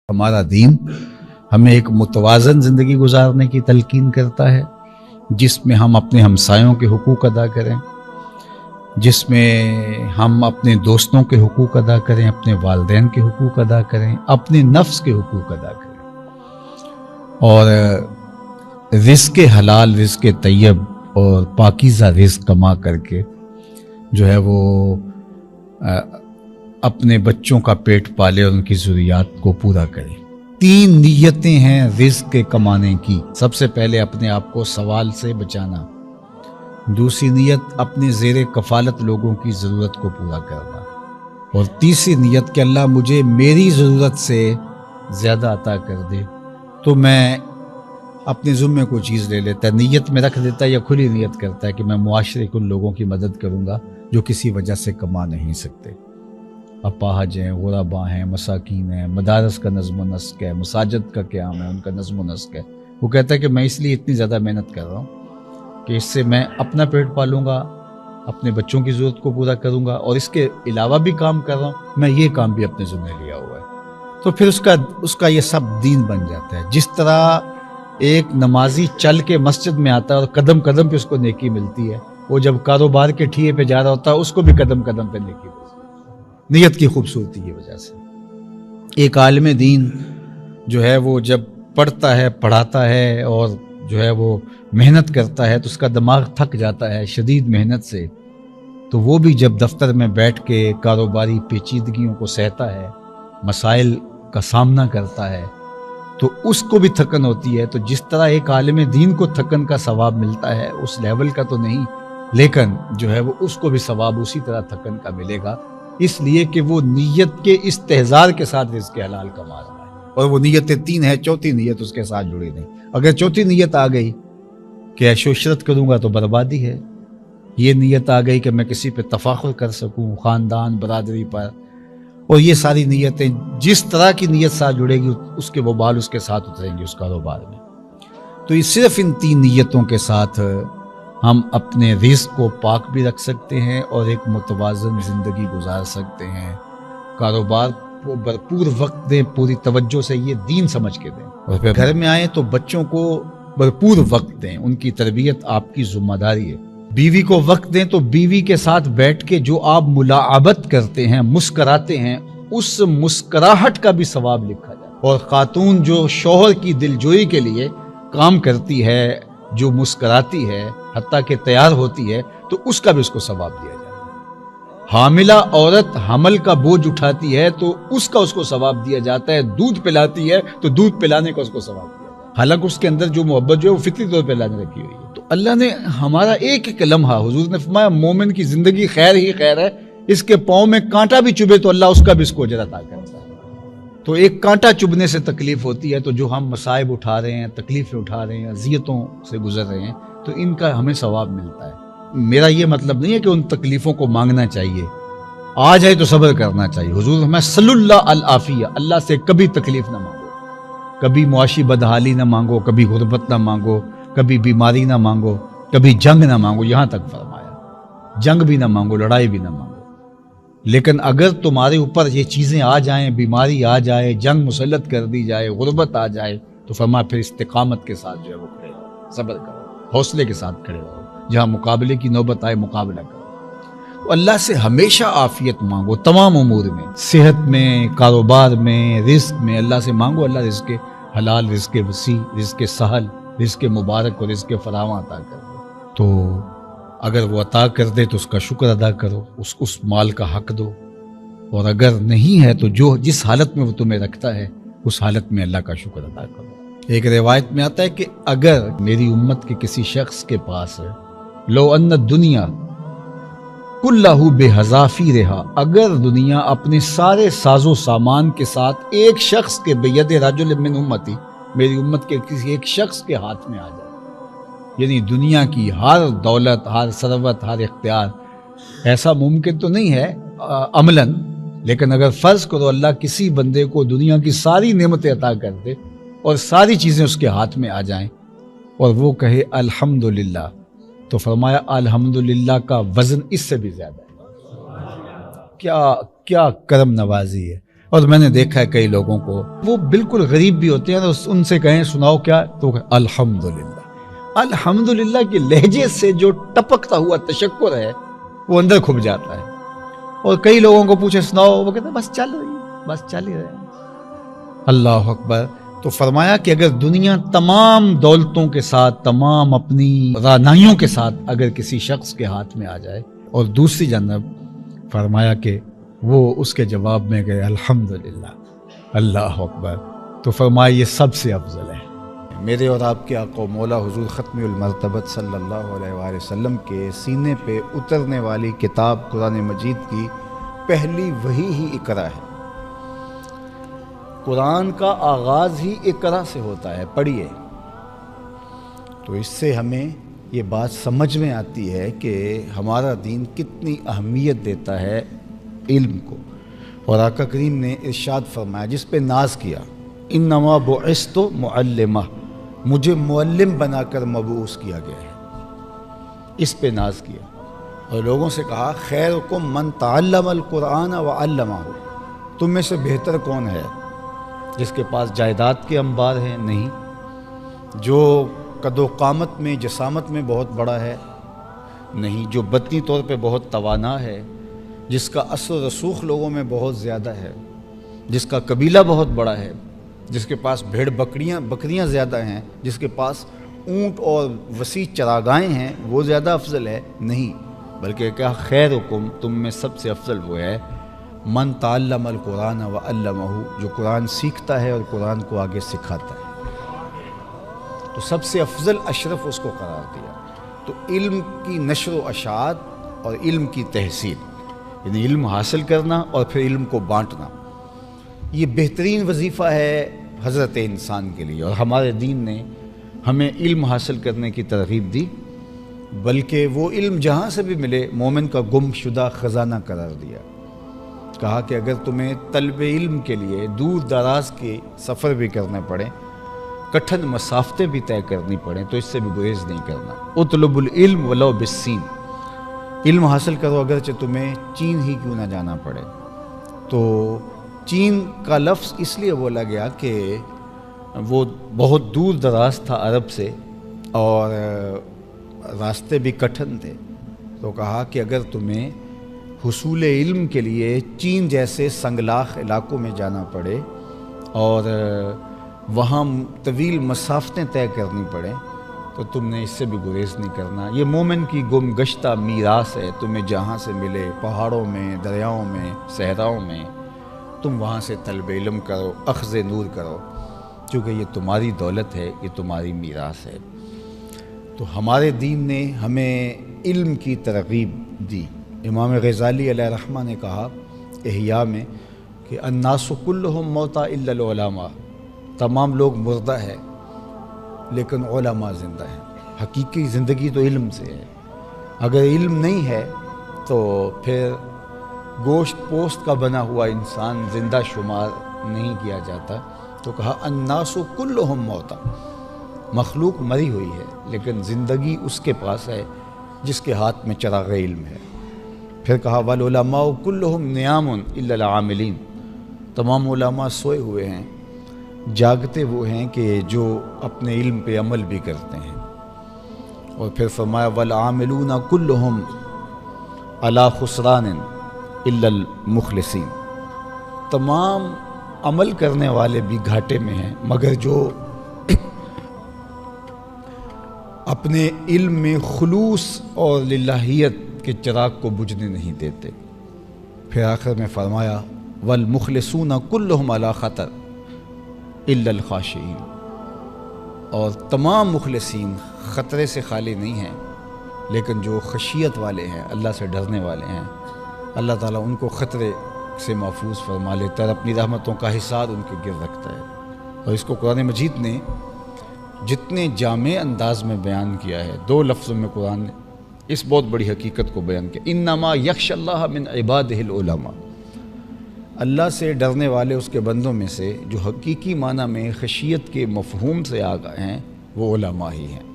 ہمارا دین ہمیں ایک متوازن زندگی گزارنے کی تلقین کرتا ہے، جس میں ہم اپنے ہمسایوں کے حقوق ادا کریں، جس میں ہم اپنے دوستوں کے حقوق ادا کریں، اپنے والدین کے حقوق ادا کریں، اپنے نفس کے حقوق ادا کریں، اور رزق حلال، رزق طیب اور پاکیزہ رزق کما کر کے جو ہے وہ اپنے بچوں کا پیٹ پالے اور ان کی ضروریات کو پورا کرے۔ 3 نیتیں ہیں رزق کے کمانے کی۔ سب سے پہلے اپنے آپ کو سوال سے بچانا، دوسری نیت اپنے زیر کفالت لوگوں کی ضرورت کو پورا کرنا، اور تیسری نیت کہ اللہ مجھے میری ضرورت سے زیادہ عطا کر دے تو میں اپنے ذمے کوئی چیز لے لیتا ہے، نیت میں رکھ دیتا ہے یا کھلی نیت کرتا ہے کہ میں معاشرے کے ان لوگوں کی مدد کروں گا جو کسی وجہ سے کما نہیں سکتے، اپاہج ہیں، غربا ہیں، مساکین ہیں، مدارس کا نظم و نسق ہے، مساجد کا قیام ہے، ان کا نظم و نسق ہے۔ وہ کہتا ہے کہ میں اس لیے اتنی زیادہ محنت کر رہا ہوں کہ اس سے میں اپنا پیٹ پالوں گا، اپنے بچوں کی ضرورت کو پورا کروں گا، اور اس کے علاوہ بھی کام کر رہا ہوں، میں یہ کام بھی اپنے ذمہ لیا ہوا ہے۔ تو پھر اس کا یہ سب دین بن جاتا ہے۔ جس طرح ایک نمازی چل کے مسجد میں آتا ہے اور قدم قدم پہ اس کو نیکی ملتی ہے، وہ جب کاروبار کے ٹھیے پہ جا رہا ہوتا ہے اس کو بھی قدم قدم پہ نیکی ملتی ہے، نیت کی خوبصورتی کی وجہ سے۔ ایک عالم دین جو ہے وہ جب پڑھتا ہے، پڑھاتا ہے اور جو ہے وہ محنت کرتا ہے تو اس کا دماغ تھک جاتا ہے شدید محنت سے، تو وہ بھی جب دفتر میں بیٹھ کے کاروباری پیچیدگیوں کو سہتا ہے، مسائل کا سامنا کرتا ہے، تو اس کو بھی تھکن ہوتی ہے۔ تو جس طرح ایک عالم دین کو تھکن کا ثواب ملتا ہے، اس لیول کا تو نہیں، لیکن جو ہے وہ اس کو بھی ثواب اسی طرح تھکن کا ملے گا، اس لیے کہ وہ نیت کے استحضار کے ساتھ رزق حلال کما رہا ہے، اور وہ نیتیں 3 ہیں، چوتھی نیت اس کے ساتھ جڑی نہیں۔ اگر چوتھی نیت آ گئی کہ عیش و عشرت کروں گا تو بربادی ہے، یہ نیت آ گئی کہ میں کسی پہ تفاخر کر سکوں خاندان برادری پر، اور یہ ساری نیتیں جس طرح کی نیت ساتھ جڑے گی اس کے وبال اس کے ساتھ اتریں گے اس کاروبار میں۔ تو یہ صرف ان 3 نیتوں کے ساتھ ہم اپنے رزق کو پاک بھی رکھ سکتے ہیں اور ایک متوازن زندگی گزار سکتے ہیں۔ کاروبار کو بھرپور وقت دیں، پوری توجہ سے، یہ دین سمجھ کے دیں، اور پھر گھر میں آئیں تو بچوں کو بھرپور وقت دیں، ان کی تربیت آپ کی ذمہ داری ہے۔ بیوی کو وقت دیں تو بیوی کے ساتھ بیٹھ کے جو آپ ملاعبت کرتے ہیں، مسکراتے ہیں، اس مسکراہٹ کا بھی ثواب لکھا جائے، اور خاتون جو شوہر کی دلجوئی کے لیے کام کرتی ہے، جو مسکراتی ہے، حتیٰ کہ تیار ہوتی ہے، تو اس کا بھی اس کو ثواب دیا جاتا ہے۔ حاملہ عورت حمل کا بوجھ اٹھاتی ہے تو اس کا اس کو ثواب دیا جاتا ہے، دودھ پلاتی ہے تو دودھ پلانے کا اس کو ثواب دیا جاتا ہے، حالانکہ اس کے اندر جو محبت جو ہے وہ فطری طور پہ اللہ نے رکھی ہوئی ہے۔ تو اللہ نے ہمارا ایک ایک لمحہ، حضور نے فرمایا مومن کی زندگی خیر ہی خیر ہے، اس کے پاؤں میں کانٹا بھی چبھے تو اللہ اس کا بھی اس کو اجر عطا کرتا ہے۔ تو ایک کانٹا چبھنے سے تکلیف ہوتی ہے، تو جو ہم مصائب اٹھا رہے ہیں، تکلیفیں اٹھا رہے ہیں، اذیتوں سے گزر رہے ہیں، تو ان کا ہمیں ثواب ملتا ہے۔ میرا یہ مطلب نہیں ہے کہ ان تکلیفوں کو مانگنا چاہیے، آ جائے تو صبر کرنا چاہیے۔ حضور ہمیں صلی اللہ العافیہ، اللہ سے کبھی تکلیف نہ مانگو، کبھی معاشی بدحالی نہ مانگو، کبھی غربت نہ مانگو، کبھی بیماری نہ مانگو، کبھی جنگ نہ مانگو، یہاں تک فرمایا جنگ بھی نہ مانگو، لڑائی بھی نہ مانگو۔ لیکن اگر تمہارے اوپر یہ چیزیں آ جائیں، بیماری آ جائے، جنگ مسلط کر دی جائے، غربت آ جائے، تو فرمایا پھر استقامت کے ساتھ جو ہے وہ کھڑے رہو، صبر کرو، حوصلے کے ساتھ کھڑے رہو، جہاں مقابلے کی نوبت آئے مقابلہ کرو۔ تو اللہ سے ہمیشہ عافیت مانگو، تمام امور میں، صحت میں، کاروبار میں، رزق میں، اللہ سے مانگو، اللہ رزق حلال، رزق وسیع، رزق سہل، رزق مبارک اور رزق فراواں عطا کر دے۔ تو اگر وہ عطا کر دے تو اس کا شکر ادا کرو، اس مال کا حق دو، اور اگر نہیں ہے تو جس حالت میں وہ تمہیں رکھتا ہے اس حالت میں اللہ کا شکر ادا کرو۔ ایک روایت میں آتا ہے کہ اگر میری امت کے کسی شخص کے پاس لو ان الدنیا کلہ بحذافیرہا، اگر دنیا اپنے سارے ساز و سامان کے ساتھ ایک شخص کے بید رجل من امتی، میری امت کے کسی ایک شخص کے ہاتھ میں آ جائے، یعنی دنیا کی ہر دولت، ہر ثروت، ہر اختیار، ایسا ممکن تو نہیں ہے عملاً، لیکن اگر فرض کرو اللہ کسی بندے کو دنیا کی ساری نعمتیں عطا کر دے اور ساری چیزیں اس کے ہاتھ میں آ جائیں، اور وہ کہے الحمدللہ، تو فرمایا الحمدللہ کا وزن اس سے بھی زیادہ ہے۔ کیا کرم نوازی ہے۔ اور میں نے دیکھا ہے کئی لوگوں کو، وہ بالکل غریب بھی ہوتے ہیں، ان سے کہیں سناؤ کیا، تو الحمدللہ۔ الحمدللہ کے لہجے سے جو ٹپکتا ہوا تشکر ہے وہ اندر کھپ جاتا ہے۔ اور کئی لوگوں کو پوچھے سناؤ، وہ کہتے ہیں بس چل رہی ہے، بس چل ہی رہے ہیں۔ اللہ اکبر۔ تو فرمایا کہ اگر دنیا تمام دولتوں کے ساتھ، تمام اپنی رانائیوں کے ساتھ اگر کسی شخص کے ہاتھ میں آ جائے، اور دوسری جانب فرمایا کہ وہ اس کے جواب میں کہ الحمدللہ، اللہ اکبر، تو فرمایا یہ سب سے افضل ہے۔ میرے اور آپ کے آقا و مولا حضور ختم المرتبت صلی اللہ علیہ وآلہ وسلم کے سینے پہ اترنے والی کتاب قرآن مجید کی پہلی وحی ہی اقرا ہے۔ قرآن کا آغاز ہی اقرا سے ہوتا ہے، پڑھیے۔ تو اس سے ہمیں یہ بات سمجھ میں آتی ہے کہ ہمارا دین کتنی اہمیت دیتا ہے علم کو۔ اور آقا کریم نے ارشاد فرمایا، جس پہ ناز کیا، انما بعثت معلمہ، مجھے معلم بنا کر مبعوث کیا گیا ہے، اس پہ ناز کیا۔ اور لوگوں سے کہا خیرکم من تعلم القرآن وعلمہ، تم میں سے بہتر کون ہے؟ جس کے پاس جائیداد کے انبار ہیں؟ نہیں۔ جو قد و قامت میں، جسامت میں بہت بڑا ہے؟ نہیں۔ جو بدنی طور پہ بہت توانا ہے، جس کا اثر و رسوخ لوگوں میں بہت زیادہ ہے، جس کا قبیلہ بہت بڑا ہے، جس کے پاس بھیڑ بکریاں زیادہ ہیں، جس کے پاس اونٹ اور وسیع چراگاہیں ہیں، وہ زیادہ افضل ہے؟ نہیں، بلکہ کیا خیرکم، تم میں سب سے افضل وہ ہے من تعلم القرآن وعلمہ، جو قرآن سیکھتا ہے اور قرآن کو آگے سکھاتا ہے۔ تو سب سے افضل اشرف اس کو قرار دیا۔ تو علم کی نشر و اشاعت اور علم کی تحصیل، یعنی علم حاصل کرنا اور پھر علم کو بانٹنا، یہ بہترین وظیفہ ہے حضرت انسان کے لیے۔ اور ہمارے دین نے ہمیں علم حاصل کرنے کی ترغیب دی، بلکہ وہ علم جہاں سے بھی ملے مومن کا گم شدہ خزانہ قرار دیا۔ کہا کہ اگر تمہیں طلب علم کے لیے دور دراز کے سفر بھی کرنے پڑے، کٹھن مسافتیں بھی طے کرنی پڑیں، تو اس سے بھی گریز نہیں کرنا۔ اطلب العلم ولو بالسین، علم حاصل کرو اگرچہ تمہیں چین ہی کیوں نہ جانا پڑے۔ تو چین کا لفظ اس لیے بولا گیا کہ وہ بہت دور دراز تھا عرب سے، اور راستے بھی کٹھن تھے۔ تو کہا کہ اگر تمہیں حصول علم کے لیے چین جیسے سنگلاخ علاقوں میں جانا پڑے اور وہاں طویل مسافتیں طے کرنی پڑیں، تو تم نے اس سے بھی گریز نہیں کرنا۔ یہ مومن کی گم گشتہ میراث ہے، تمہیں جہاں سے ملے، پہاڑوں میں، دریاؤں میں، صحراؤں میں، تم وہاں سے طلب علم کرو، اخذ نور کرو، کیونکہ یہ تمہاری دولت ہے، یہ تمہاری میراث ہے۔ تو ہمارے دین نے ہمیں علم کی ترغیب دی۔ امام غزالی علیہ رحمہ نے کہا احیاء میں کہ الناس کلہم موتا الا العلماء، تمام لوگ مردہ ہیں لیکن علماء زندہ ہیں۔ حقیقی زندگی تو علم سے ہے۔ اگر علم نہیں ہے تو پھر گوشت پوست کا بنا ہوا انسان زندہ شمار نہیں کیا جاتا۔ تو کہا الناس کلہم موتا، مخلوق مری ہوئی ہے لیکن زندگی اس کے پاس ہے جس کے ہاتھ میں چراغ علم ہے۔ پھر کہا والعلماء کلہم نیام الا العاملین، تمام علماء سوئے ہوئے ہیں، جاگتے وہ ہیں کہ جو اپنے علم پہ عمل بھی کرتے ہیں۔ اور پھر فرمایا والعاملون کلہم علی خسران الا المخلصین، تمام عمل کرنے والے بھی گھاٹے میں ہیں مگر جو اپنے علم میں خلوص اور للہیت کے چراغ کو بجھنے نہیں دیتے۔ پھر آخر میں فرمایا والمخلصون کلہم علی خطر الا الخاشعین، اور تمام مخلصین خطرے سے خالی نہیں ہیں لیکن جو خشیت والے ہیں، اللہ سے ڈرنے والے ہیں، اللہ تعالیٰ ان کو خطرے سے محفوظ فرما لیتا ہے، اپنی رحمتوں کا حصار ان کے گر رکھتا ہے۔ اور اس کو قرآن مجید نے جتنے جامع انداز میں بیان کیا ہے، 2 لفظوں میں قرآن نے اس بہت بڑی حقیقت کو بیان کیا، انما یخشی اللہ من عبادہ العلماء، اللہ سے ڈرنے والے اس کے بندوں میں سے جو حقیقی معنی میں خشیت کے مفہوم سے آگاہ ہیں وہ علماء ہی ہیں۔